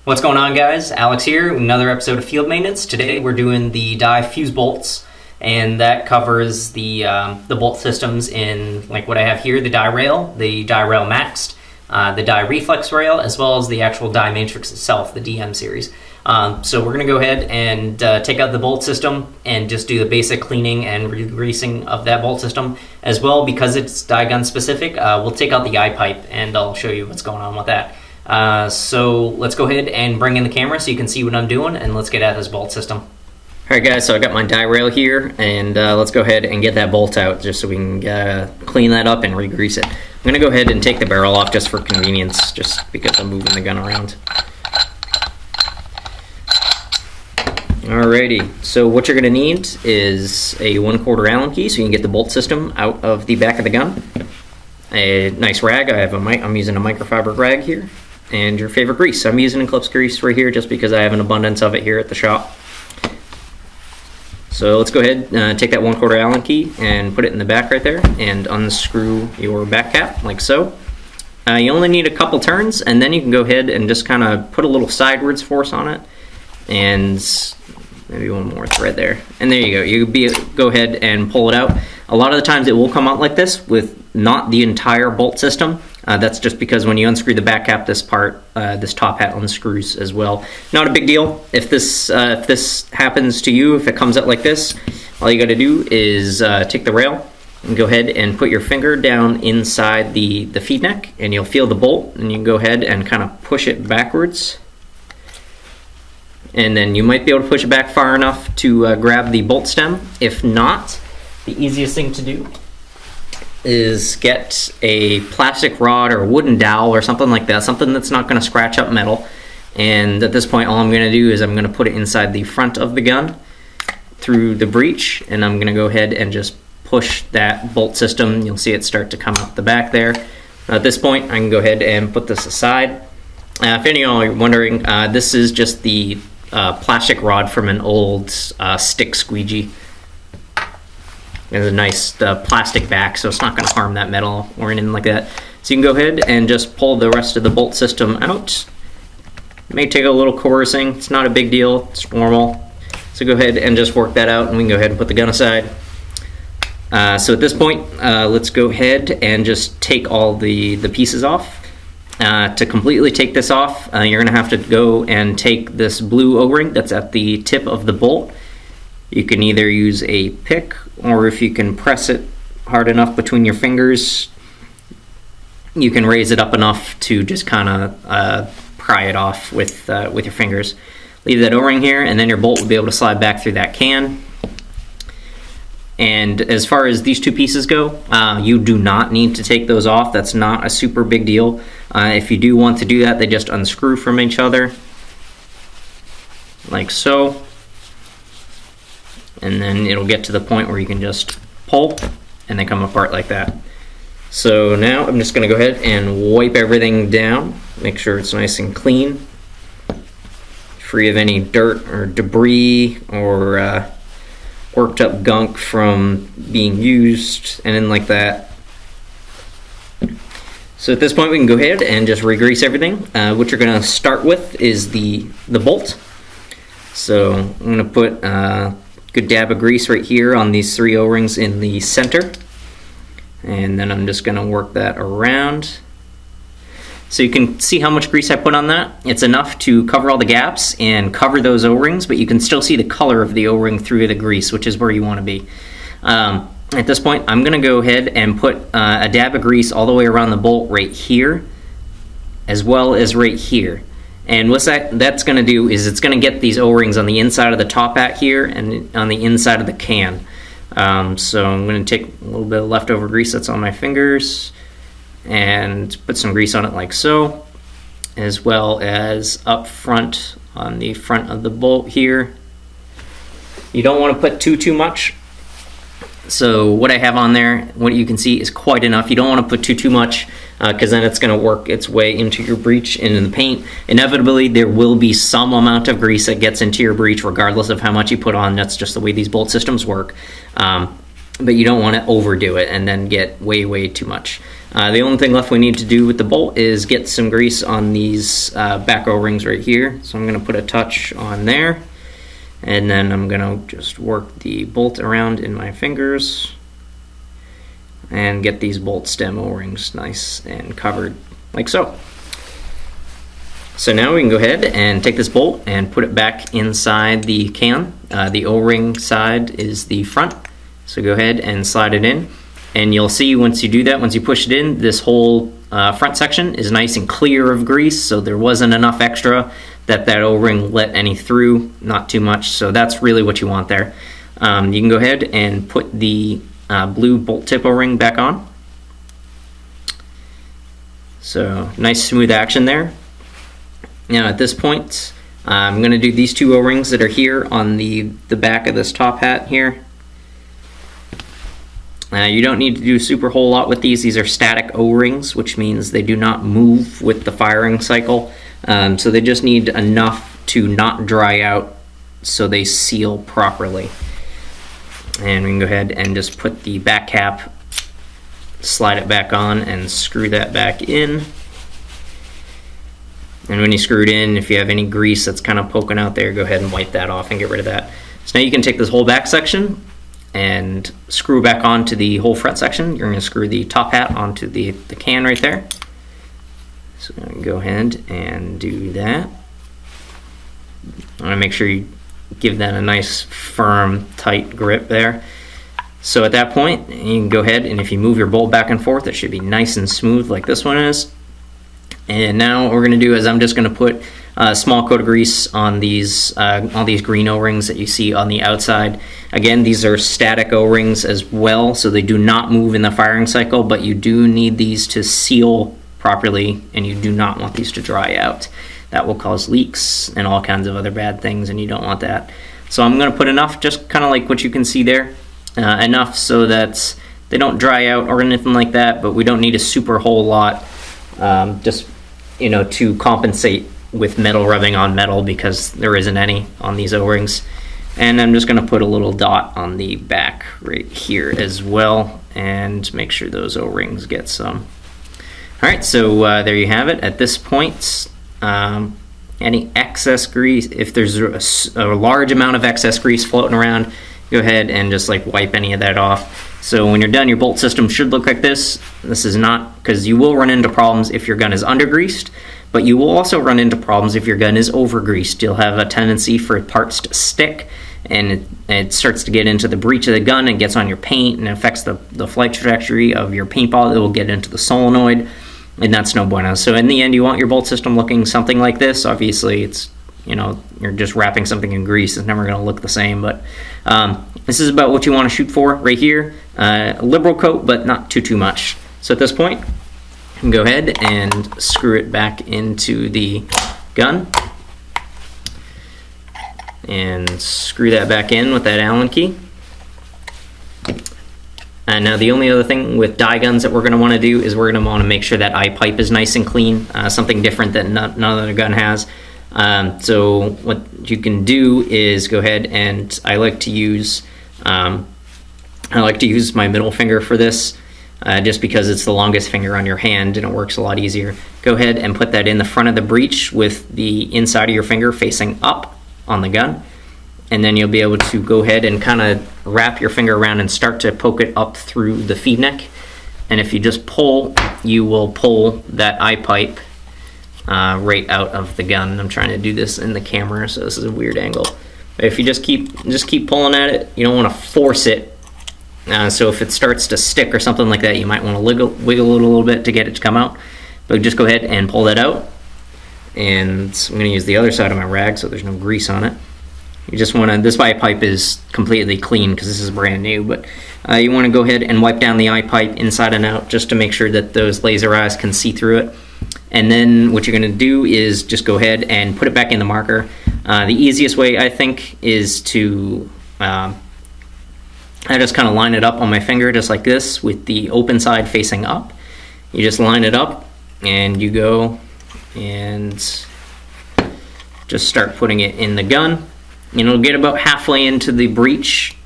What's going on, guys? Alex here, another episode of Field Maintenance. Today we're doing the Dye fuse bolts, and that covers the bolt systems in like what I have here, the Dye Rail, the Dye Rail Maxed, the Dye Reflex Rail, as well as the actual Dye Matrix itself, the DM series. So we're going to go ahead and take out the bolt system and just do the basic cleaning and regreasing of that bolt system. As well, because it's dye gun specific, we'll take out the eye pipe and I'll show you what's going on with that. So let's go ahead and bring in the camera so you can see what I'm doing, and let's get at this bolt system. Alright guys, so I got my Dye Rail here, and let's go ahead and get that bolt out just so we can clean that up and re-grease it. I'm going to go ahead and take the barrel off just for convenience, just because I'm moving the gun around. Alrighty, so what you're going to need is a 1/4 Allen key so you can get the bolt system out of the back of the gun. A nice rag, I'm using a microfiber rag here. And your favorite grease. I'm using Eclipse grease right here just because I have an abundance of it here at the shop. So let's go ahead and take that 1/4 Allen key and put it in the back right there and unscrew your back cap like so. You only need a couple turns, and then you can go ahead and just kind of put a little sidewards force on it, and maybe one more thread there. And there you go. You go ahead and pull it out. A lot of the times it will come out like this with not the entire bolt system. That's just because when you unscrew the back cap, this top hat unscrews as well. Not a big deal. If this happens to you, if it comes out like this, all you got to do is take the rail and go ahead and put your finger down inside the feed neck, and you'll feel the bolt, and you can go ahead and kind of push it backwards. And then you might be able to push it back far enough to grab the bolt stem. If not, the easiest thing to do is get a plastic rod or a wooden dowel or something like that, something that's not going to scratch up metal. And at this point, all I'm going to do is I'm going to put it inside the front of the gun through the breech, and I'm going to go ahead and just push that bolt system. You'll see it start to come out the back there. At this point, I can go ahead and put this aside. If any of y'all are wondering, this is just the plastic rod from an old stick squeegee. There's a nice plastic back, so it's not going to harm that metal or anything like that. So you can go ahead and just pull the rest of the bolt system out. It may take a little coercing. It's not a big deal. It's normal. So go ahead and just work that out, and we can go ahead and put the gun aside. So at this point, let's go ahead and just take all the pieces off. To completely take this off, you're going to have to go and take this blue O-ring that's at the tip of the bolt. You can either use a pick, or if you can press it hard enough between your fingers, you can raise it up enough to just kind of pry it off with your fingers. Leave that O-ring here, and then your bolt will be able to slide back through that can. And as far as these two pieces go, you do not need to take those off. That's not a super big deal. If you do want to do that, they just unscrew from each other, like so. And then it'll get to the point where you can just pull, and they come apart like that. So now I'm just going to go ahead and wipe everything down. Make sure it's nice and clean, free of any dirt or debris or worked up gunk from being used, and then like that. So at this point we can go ahead and just re-grease everything. What you're going to start with is the bolt. So I'm going to put a good dab of grease right here on these 3 O-rings in the center, and then I'm just going to work that around. So you can see how much grease I put on that. It's enough to cover all the gaps and cover those O-rings, but you can still see the color of the O-ring through the grease, which is where you want to be. At this point, I'm going to go ahead and put a dab of grease all the way around the bolt right here, as well as right here. And what that's going to do is it's going to get these O-rings on the inside of the top hat here and on the inside of the can. So I'm going to take a little bit of leftover grease that's on my fingers and put some grease on it like so, as well as up front on the front of the bolt here. You don't want to put too much. So what I have on there, what you can see, is quite enough. You don't want to put too much, because then it's going to work its way into your breech and in the paint. Inevitably, there will be some amount of grease that gets into your breech regardless of how much you put on. That's just the way these bolt systems work. But you don't want to overdo it and then get way too much. The only thing left we need to do with the bolt is get some grease on these back O-rings right here. So I'm going to put a touch on there, and then I'm going to just work the bolt around in my fingers and get these bolt stem O-rings nice and covered like so. So now we can go ahead and take this bolt and put it back inside the can. The O-ring side is the front, so go ahead and slide it in. And you'll see once you do that, once you push it in, this whole front section is nice and clear of grease, so there wasn't enough extra that O-ring let any through, not too much, so that's really what you want there. You can go ahead and put the blue bolt tip O-ring back on. So nice smooth action there. Now at this point, I'm going to do these two O-rings that are here on the back of this top hat here. You don't need to do a super whole lot with these. These are static O-rings, which means they do not move with the firing cycle. So they just need enough to not dry out so they seal properly. And we can go ahead and just put the back cap, slide it back on, and screw that back in. And when you screw it in, if you have any grease that's kind of poking out there, go ahead and wipe that off and get rid of that. So now you can take this whole back section and screw back onto the whole front section. You're going to screw the top hat onto the can right there. So go ahead and do that. I want to make sure you give that a nice firm tight grip there. So at that point you can go ahead, and if you move your bolt back and forth, it should be nice and smooth like this one is. And now what we're going to do is I'm just going to put a small coat of grease on these green O-rings that you see on the outside. Again, these are static O-rings as well, so they do not move in the firing cycle, but you do need these to seal properly, and you do not want these to dry out. That will cause leaks and all kinds of other bad things, and you don't want that. So I'm going to put enough, just kind of like what you can see there, enough so that they don't dry out or anything like that, but we don't need a super whole lot, just to compensate with metal rubbing on metal, because there isn't any on these O-rings. And I'm just going to put a little dot on the back right here as well, and make sure those O-rings get some. Alright, so there you have it. At this point, any excess grease, if there's a large amount of excess grease floating around, go ahead and just like wipe any of that off. So when you're done, your bolt system should look like this. This is not, because you will run into problems if your gun is under-greased, but you will also run into problems if your gun is over-greased. You'll have a tendency for parts to stick, and it starts to get into the breech of the gun and gets on your paint and affects the flight trajectory of your paintball. It will get into the solenoid, and that's no bueno. So in the end, you want your bolt system looking something like this. Obviously, it's, you're just wrapping something in grease. It's never going to look the same, but this is about what you want to shoot for right here. A liberal coat, but not too much. So at this point, you can go ahead and screw it back into the gun and screw that back in with that Allen key. And now the only other thing with dye guns that we're going to want to do is we're going to want to make sure that eye pipe is nice and clean, something different that none other gun has. So what you can do is go ahead, and I like to use my middle finger for this, just because it's the longest finger on your hand and it works a lot easier. Go ahead and put that in the front of the breech with the inside of your finger facing up on the gun, and then you'll be able to go ahead and kind of wrap your finger around and start to poke it up through the feed neck. And if you just pull, you will pull that eye pipe right out of the gun. I'm trying to do this in the camera, so this is a weird angle. But if you just keep pulling at it, you don't want to force it. So if it starts to stick or something like that, you might want to wiggle it a little bit to get it to come out. But just go ahead and pull that out. And I'm going to use the other side of my rag so there's no grease on it. You just want to, this eye pipe is completely clean because this is brand new, but you want to go ahead and wipe down the eye pipe inside and out just to make sure that those laser eyes can see through it. And then what you're going to do is just go ahead and put it back in the marker. The easiest way, I think, is to I just kind of line it up on my finger just like this with the open side facing up. You just line it up and you go and just start putting it in the gun. It'll get about halfway into the breech,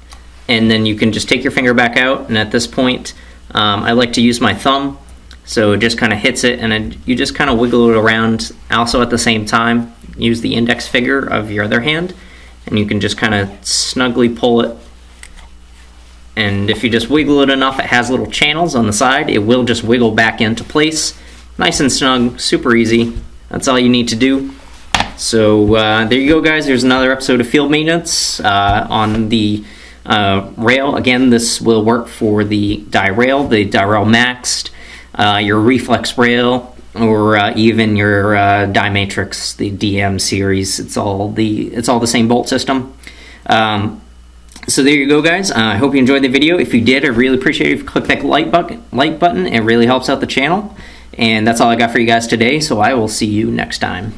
and then you can just take your finger back out, and at this point I like to use my thumb So it just kind of hits it, and then you just kind of wiggle it around. Also at the same time, use the index finger of your other hand, and you can just kind of snugly pull it. And if you just wiggle it enough, it has little channels on the side. It will just wiggle back into place. Nice and snug, super easy. That's all you need to do. So there you go, guys. There's another episode of Field Maintenance on the rail. Again, this will work for the Dye Rail Maxed, your Reflex Rail, or even your Dye Matrix, the DM series. It's all the same bolt system. So there you go, guys. I hope you enjoyed the video. If you did, I really appreciate it if you click that like button. It really helps out the channel. And that's all I got for you guys today, so I will see you next time.